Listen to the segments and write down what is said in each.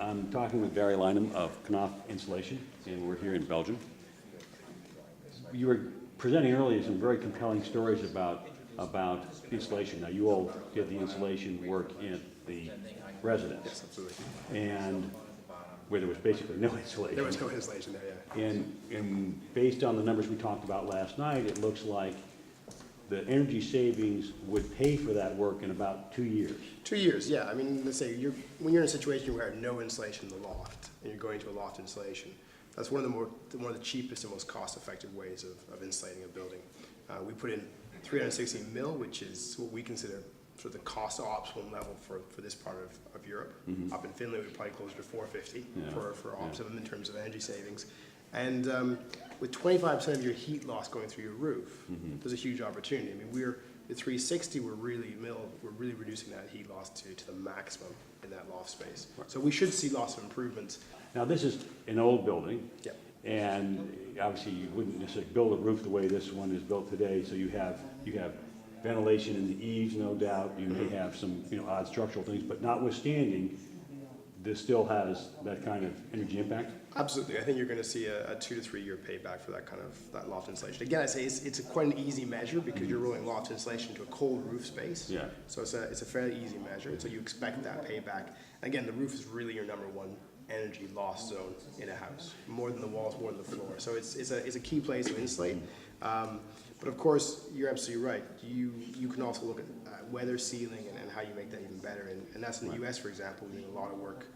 I'm talking with Barry Lynham of Knauf Insulation, and we're here in Belgium. You were presenting earlier some very compelling stories about insulation. Now, you all did the insulation work in the residence. Yes, absolutely. And where there was basically no insulation. There was no insulation there, yeah. And based on the numbers we talked about last night, it looks like the energy savings would pay for that work in about 2 years. 2 years, yeah. I mean, let's say when you're in a situation where you have no insulation in the loft and you're going to a loft insulation, that's one of the cheapest and most cost-effective ways of insulating a building. We put in 360 mil, which is what we consider sort of the cost optimum level for this part of Europe. Mm-hmm. Up in Finland, we're probably closer to 450 for optimum in terms of energy savings. And with 25% of your heat loss going through your roof, there's a huge opportunity. I mean, with 360, we're really reducing that heat loss to the maximum in that loft space. Right. So we should see lots of improvements. Now, this is an old building. Yep. And obviously you wouldn't necessarily build a roof the way this one is built today, so you have ventilation in the eaves, no doubt. You may have some odd structural things, but notwithstanding, this still has that kind of energy impact? Absolutely. I think you're going to see a 2 to 3 year payback for that loft insulation. Again, I say it's quite an easy measure because you're rolling loft insulation to a cold roof space. Yeah. So it's a fairly easy measure. So you expect that payback. Again, the roof is really your number one energy loss zone in a house, more than the walls, more than the floor. So it's a key place to insulate. But of course, you're absolutely right. You can also look at weather sealing and how you make that even better. And that's in the US, for example, we're doing a lot of work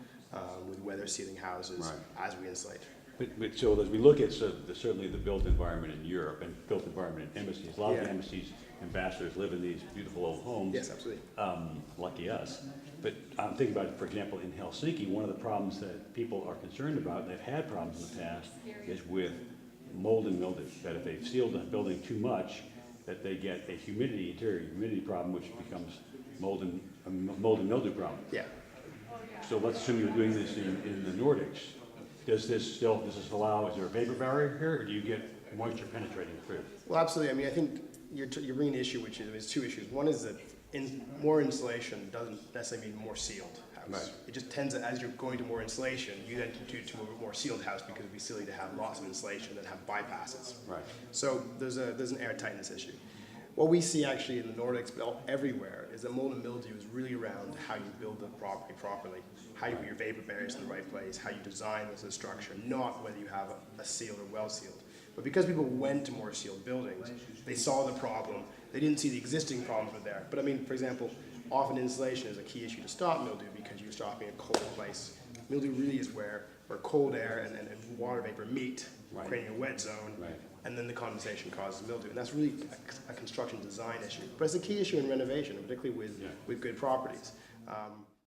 with weather sealing houses as we insulate. But so as we look at certainly the built environment in Europe and built environment in embassies, a lot of the embassies ambassadors live in these beautiful old homes. Yes, absolutely. Lucky us. But I'm thinking about, for example, in Helsinki, one of the problems that people are concerned about, and they've had problems in the past, is with mold and mildew. That if they've sealed a building too much, that they get a interior humidity problem, which becomes mold and mildew problem. Yeah. So let's assume you're doing this in the Nordics. Does this allow, is there a vapor barrier here, or do you get moisture penetrating through? Well, absolutely. I mean, I think you're bringing an issue, which is two issues. One is that more insulation doesn't necessarily mean more sealed house. Right. It just tends to, as you're going to more insulation, you then do to a more sealed house because it'd be silly to have lots of insulation and have bypasses. Right. So there's an airtightness issue. What we see actually in the Nordics, but everywhere, is that mold and mildew is really around how you build the property properly, how you put your vapor barriers in the right place, how you design the structure, not whether you have a sealed or well sealed. But because people went to more sealed buildings, they saw the problem. They didn't see the existing problems were there. But I mean, for example, often insulation is a key issue to stop mildew because you're stopping a cold place. Mildew really is where cold air and water vapor meet, creating a wet zone, and then the condensation causes mildew. And that's really a construction design issue. But it's a key issue in renovation, particularly with good properties.